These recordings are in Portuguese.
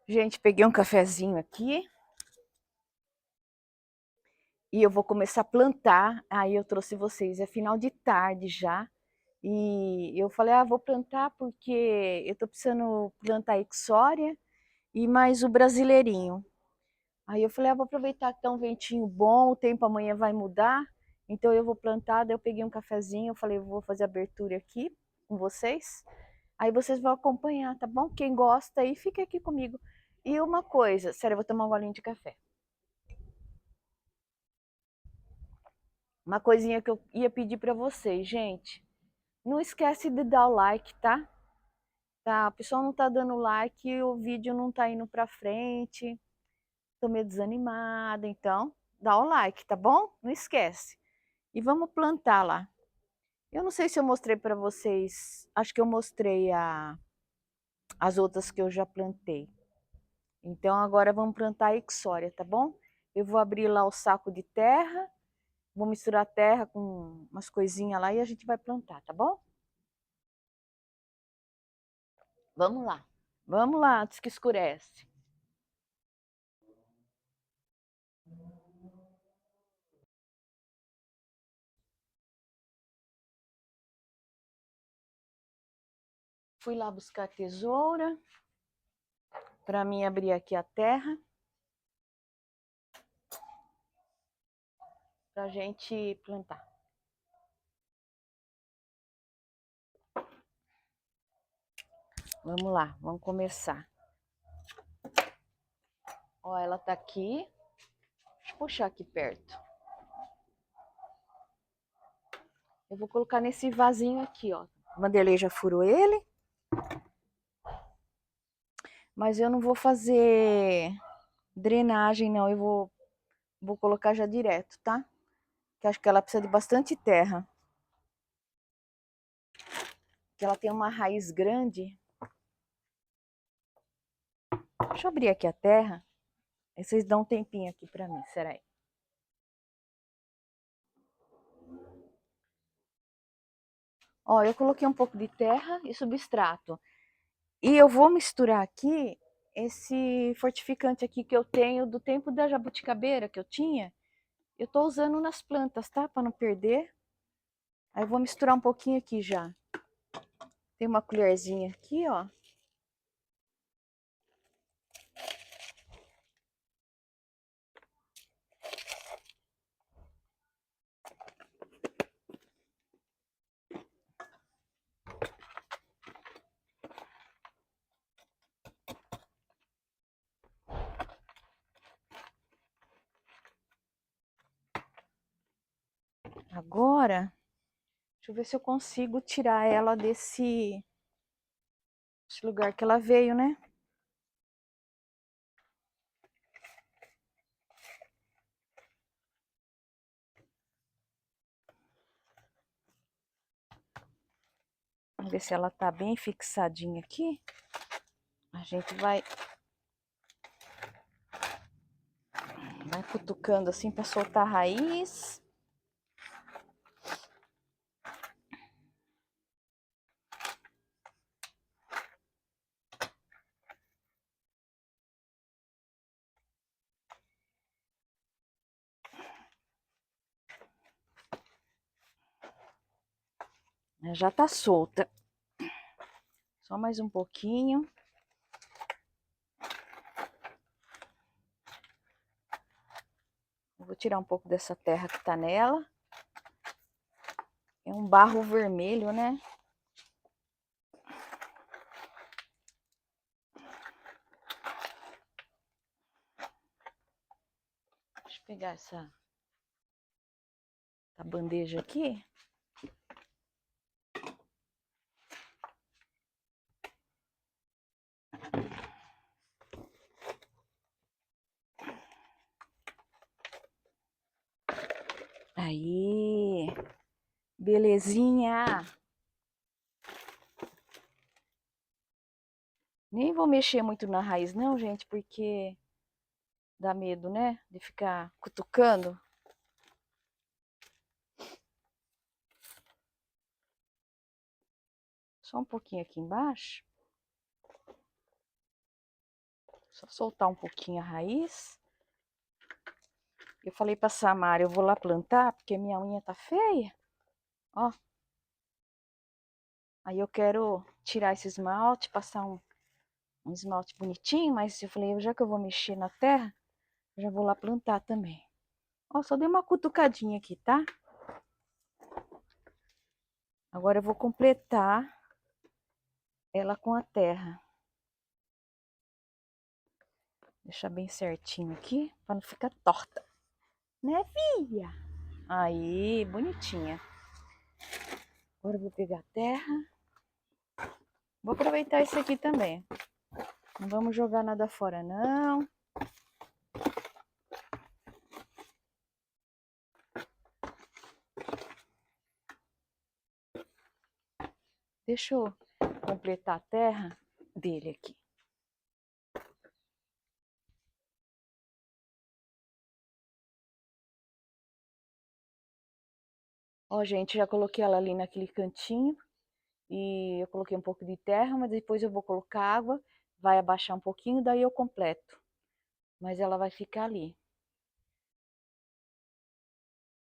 Gente, peguei um cafezinho aqui e eu vou começar a plantar. Aí eu trouxe vocês, é final de tarde já. E eu falei, vou plantar porque eu tô precisando plantar Ixória e mais o brasileirinho. Aí eu falei, vou aproveitar que tá um ventinho bom, o tempo amanhã vai mudar, então eu vou plantar. Daí eu peguei um cafezinho, eu falei, eu vou fazer a abertura aqui com vocês. Aí vocês vão acompanhar, tá bom? Quem gosta aí, fica aqui comigo. E uma coisa, sério, eu vou tomar um golinho de café. Uma coisinha que eu ia pedir para vocês, gente. Não esquece de dar o like, tá? Tá, o pessoal não tá dando like, o vídeo não tá indo pra frente. Tô meio desanimada, então dá o like, tá bom? Não esquece. E vamos plantar lá. Eu não sei se eu mostrei para vocês, acho que eu mostrei as outras que eu já plantei. Então agora vamos plantar a Ixória, tá bom? Eu vou abrir lá o saco de terra, vou misturar a terra com umas coisinhas lá e a gente vai plantar, tá bom? Vamos lá. Vamos lá, antes que escurece. Fui lá buscar a tesoura para mim abrir aqui a terra para a gente plantar. Vamos lá, vamos começar. Ó, ela tá aqui. Deixa eu puxar aqui perto. Eu vou colocar nesse vasinho aqui, ó. O Vanderlei já furou ele. Mas eu não vou fazer drenagem, não. Eu vou colocar já direto, tá? Que acho que ela precisa de bastante terra. Que ela tem uma raiz grande. Deixa eu abrir aqui a terra. Aí vocês dão um tempinho aqui pra mim, será aí? Ó, eu coloquei um pouco de terra e substrato. E eu vou misturar aqui esse fortificante aqui que eu tenho do tempo da jabuticabeira que eu tinha. Eu tô usando nas plantas, tá? Para não perder. Aí eu vou misturar um pouquinho aqui já. Tem uma colherzinha aqui, ó. Agora, deixa eu ver se eu consigo tirar ela desse lugar que ela veio, né? Vamos ver se ela tá bem fixadinha aqui. A gente vai cutucando assim para soltar a raiz. Já tá solta. Só mais um pouquinho. Eu vou tirar um pouco dessa terra que tá nela. É um barro vermelho, né? Deixa eu pegar essa bandeja aqui. Aí, belezinha. Nem vou mexer muito na raiz não, gente, porque dá medo, né? De ficar cutucando. Só um pouquinho aqui embaixo. Só soltar um pouquinho a raiz. Eu falei pra Samara, eu vou lá plantar, porque minha unha tá feia. Ó. Aí eu quero tirar esse esmalte, passar um esmalte bonitinho, mas eu falei, já que eu vou mexer na terra, já vou lá plantar também. Ó, só dei uma cutucadinha aqui, tá? Agora eu vou completar ela com a terra. Deixar bem certinho aqui, para não ficar torta. Né, filha? Aí, bonitinha. Agora eu vou pegar a terra. Vou aproveitar esse aqui também. Não vamos jogar nada fora, não. Deixa eu completar a terra dele aqui. Ó, gente, já coloquei ela ali naquele cantinho. E eu coloquei um pouco de terra, mas depois eu vou colocar água. Vai abaixar um pouquinho, daí eu completo. Mas ela vai ficar ali.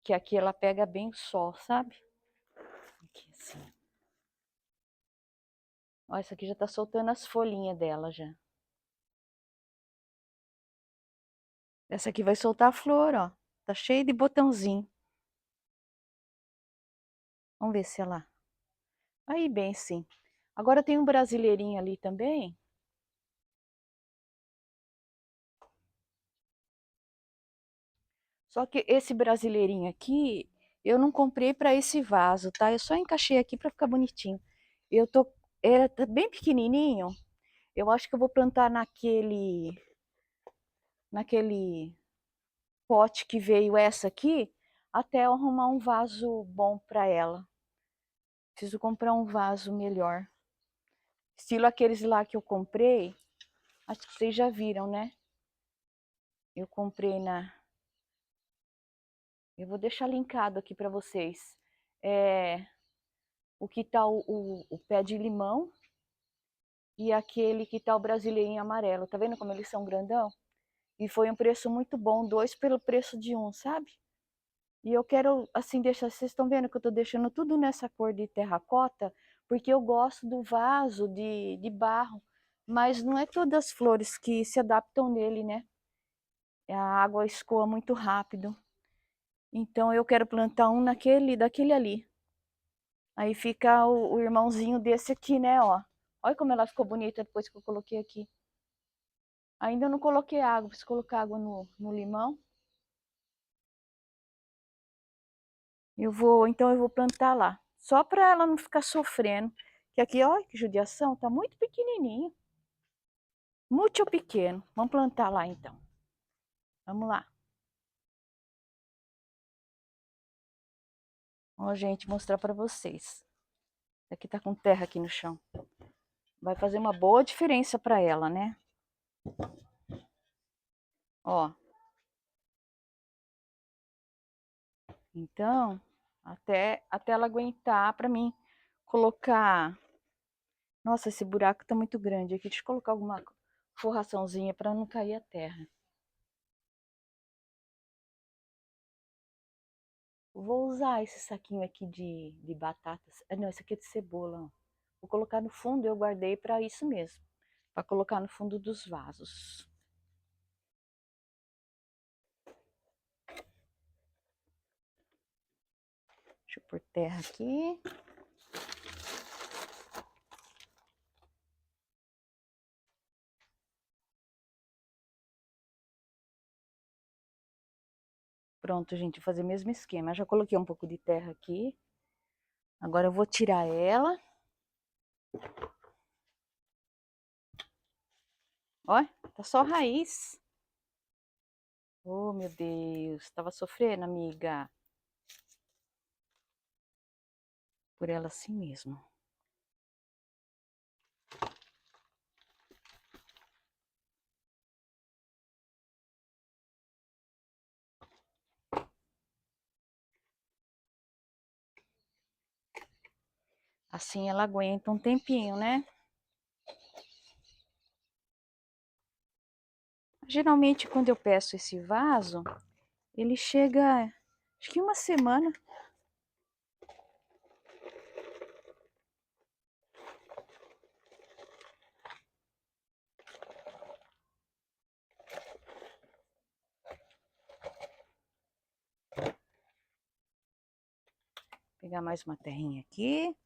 Que aqui ela pega bem o sol, sabe? Aqui assim. Ó, essa aqui já tá soltando as folhinhas dela já. Essa aqui vai soltar a flor, ó. Tá cheia de botãozinho. Vamos ver se ela... Aí bem, sim. Agora tem um brasileirinho ali também. Só que esse brasileirinho aqui, eu não comprei para esse vaso, tá? Eu só encaixei aqui para ficar bonitinho. Eu tô... Ele tá bem pequenininho. Eu acho que eu vou plantar naquele pote que veio essa aqui, até eu arrumar um vaso bom para ela. Preciso comprar um vaso melhor. Estilo aqueles lá que eu comprei. Acho que vocês já viram, né? Eu comprei na... Eu vou deixar linkado aqui para vocês. É... O que tá o pé de limão e aquele que tá o brasileirinho amarelo. Tá vendo como eles são grandão? E foi um preço muito bom, dois pelo preço de um, sabe? E eu quero, assim, deixar... Vocês estão vendo que eu tô deixando tudo nessa cor de terracota, porque eu gosto do vaso de barro. Mas não é todas as flores que se adaptam nele, né? A água escoa muito rápido. Então eu quero plantar um daquele ali. Aí fica o irmãozinho desse aqui, né, ó. Olha como ela ficou bonita depois que eu coloquei aqui. Ainda não coloquei água, preciso colocar água no limão. Então eu vou plantar lá. Só para ela não ficar sofrendo. Que aqui, olha que judiação, tá muito pequenininho. Muito pequeno. Vamos plantar lá então. Vamos lá. Ó, gente, mostrar para vocês. Aqui tá com terra aqui no chão. Vai fazer uma boa diferença para ela, né? Ó. Então, até ela aguentar para mim colocar... Nossa, esse buraco tá muito grande aqui. Deixa eu colocar alguma forraçãozinha para não cair a terra. Vou usar esse saquinho aqui de batatas. Não, esse aqui é de cebola, ó. Vou colocar no fundo, eu guardei para isso mesmo. Para colocar no fundo dos vasos. Deixa eu pôr terra aqui. Pronto, gente, vou fazer o mesmo esquema. Eu já coloquei um pouco de terra aqui. Agora eu vou tirar ela. Ó, tá só raiz. Oh, meu Deus. Tava sofrendo, amiga. Por ela assim mesmo. Assim ela aguenta um tempinho, né? Geralmente, quando eu peço esse vaso, ele chega, acho que uma semana. Vou pegar mais uma terrinha aqui.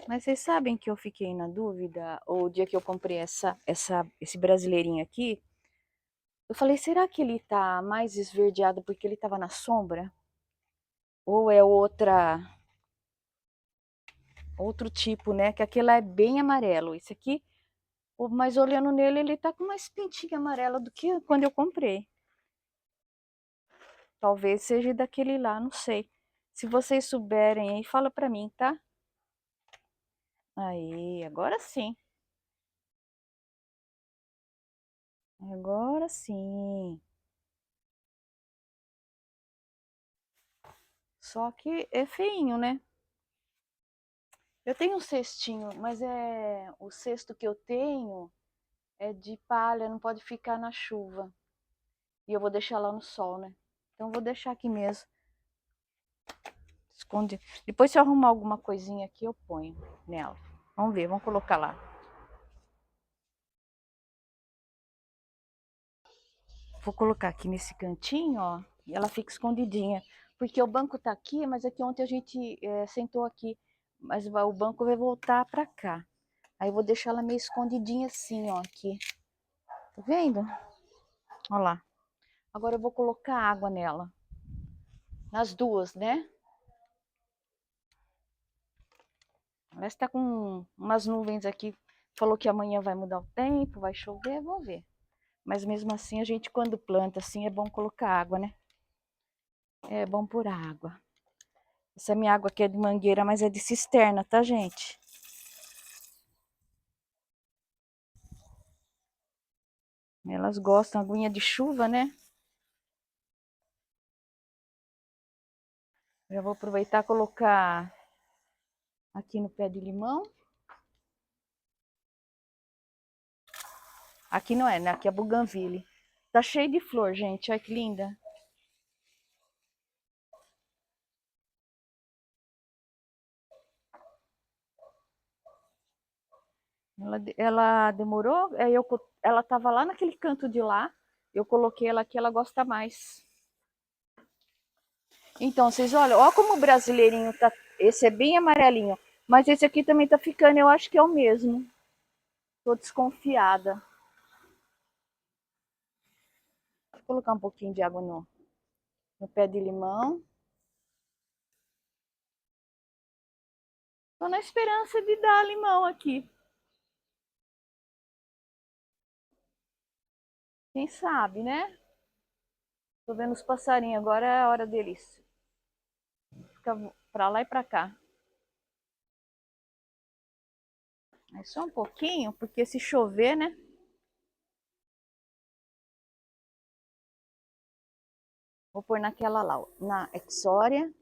Mas vocês sabem que eu fiquei na dúvida, o dia que eu comprei esse brasileirinho aqui, eu falei, será que ele tá mais esverdeado porque ele tava na sombra? Ou é outro tipo, né? Que aquele lá é bem amarelo. Esse aqui, mas olhando nele, ele tá com mais pintinha amarela do que quando eu comprei. Talvez seja daquele lá, não sei. Se vocês souberem aí, fala pra mim, tá? Aí, agora sim. Agora sim. Só que é feinho, né? Eu tenho um cestinho, mas é o cesto que eu tenho é de palha, não pode ficar na chuva. E eu vou deixar lá no sol, né? Então eu vou deixar aqui mesmo. Esconde. Depois se eu arrumar alguma coisinha aqui, eu ponho nela. Vamos ver, vamos colocar lá. Vou colocar aqui nesse cantinho, ó, e ela fica escondidinha. Porque o banco tá aqui, mas aqui ontem a gente sentou aqui. Mas o banco vai voltar pra cá. Aí eu vou deixar ela meio escondidinha assim, ó, aqui. Tá vendo? Olha lá. Agora eu vou colocar água nela. Nas duas, né? Ela está com umas nuvens aqui. Falou que amanhã vai mudar o tempo, vai chover, vamos ver. Mas mesmo assim, a gente quando planta assim, é bom colocar água, né? É bom por água. Essa minha água aqui é de mangueira, mas é de cisterna, tá, gente? Elas gostam, aguinha de chuva, né? Já vou aproveitar e colocar aqui no pé de limão. Aqui não é, né? Aqui é buganvília. Tá cheio de flor, gente. Olha que linda. Ela demorou, ela tava lá naquele canto de lá. Eu coloquei ela aqui, ela gosta mais. Então, vocês olham, ó como o brasileirinho tá. Esse é bem amarelinho. Mas esse aqui também tá ficando, eu acho que é o mesmo. Tô desconfiada. Vou colocar um pouquinho de água no pé de limão. Tô na esperança de dar limão aqui. Quem sabe, né? Tô vendo os passarinhos, agora é a hora deles. Fica pra lá e pra cá. É só um pouquinho, porque se chover, né? Vou pôr naquela lá, na Exória.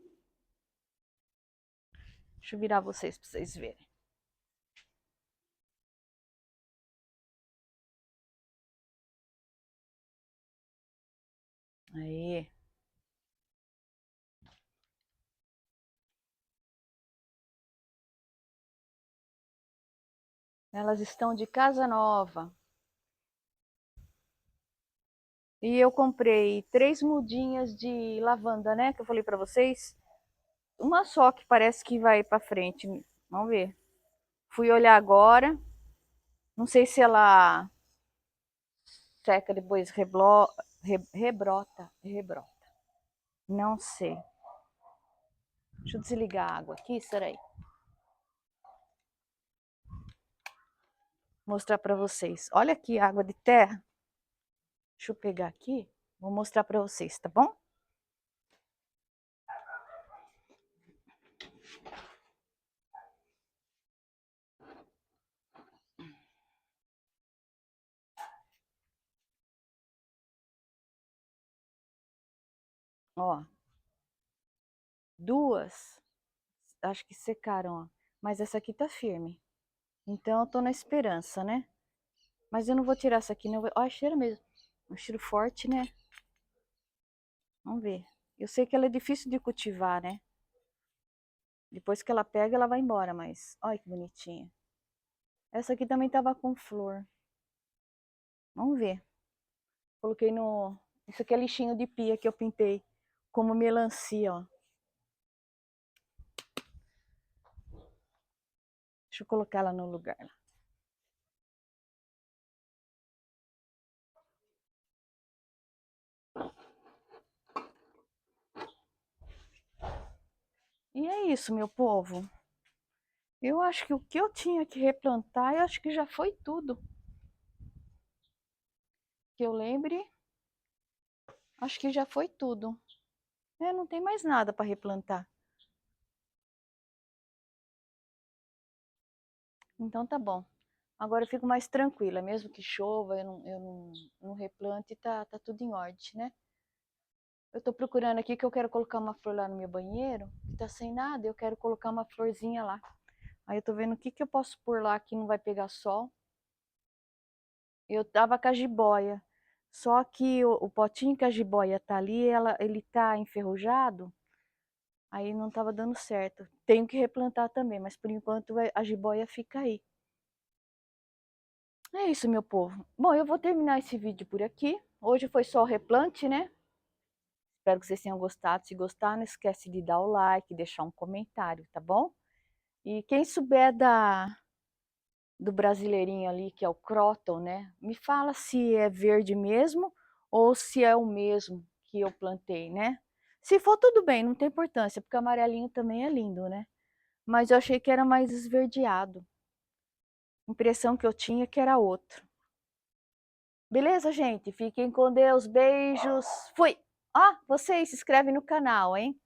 Deixa eu virar vocês pra vocês verem. Aí. Elas estão de casa nova. E eu comprei 3 mudinhas de lavanda, né? Que eu falei pra vocês. Uma só que parece que vai pra frente. Vamos ver. Fui olhar agora. Não sei se ela seca depois rebrota. Não sei. Deixa eu desligar a água aqui, será aí? Mostrar pra vocês. Olha aqui, água de terra. Deixa eu pegar aqui. Vou mostrar para vocês, tá bom? Ó, duas, acho que secaram, ó. Mas essa aqui tá firme. Então eu tô na esperança, né? Mas eu não vou tirar essa aqui, não. Ó, cheira mesmo. Um cheiro forte, né? Vamos ver. Eu sei que ela é difícil de cultivar, né? Depois que ela pega, ela vai embora, mas olha que bonitinha. Essa aqui também tava com flor. Vamos ver. Coloquei no... Isso aqui é lixinho de pia que eu pintei como melancia, ó. Deixa eu colocar ela no lugar. E é isso, meu povo. Eu acho que o que eu tinha que replantar, eu acho que já foi tudo. Que eu lembre, acho que já foi tudo. É, não tem mais nada para replantar. Então tá bom. Agora eu fico mais tranquila, mesmo que chova, eu não replante, tá tudo em ordem, né? Eu tô procurando aqui que eu quero colocar uma flor lá no meu banheiro, que tá sem nada, eu quero colocar uma florzinha lá. Aí eu tô vendo o que eu posso pôr lá que não vai pegar sol. Eu tava com a jiboia, só que o potinho que a jiboia tá ali, ele tá enferrujado, aí não tava dando certo. Tenho que replantar também, mas por enquanto a jiboia fica aí. É isso, meu povo. Bom, eu vou terminar esse vídeo por aqui. Hoje foi só o replante, né? Espero que vocês tenham gostado. Se gostar, não esquece de dar o like, deixar um comentário, tá bom? E quem souber do brasileirinho ali, que é o Croton, né? Me fala se é verde mesmo ou se é o mesmo que eu plantei, né? Se for, tudo bem, não tem importância, porque o amarelinho também é lindo, né? Mas eu achei que era mais esverdeado. Impressão que eu tinha que era outro. Beleza, gente? Fiquem com Deus. Beijos. Fui! Ó, vocês se inscrevem no canal, hein?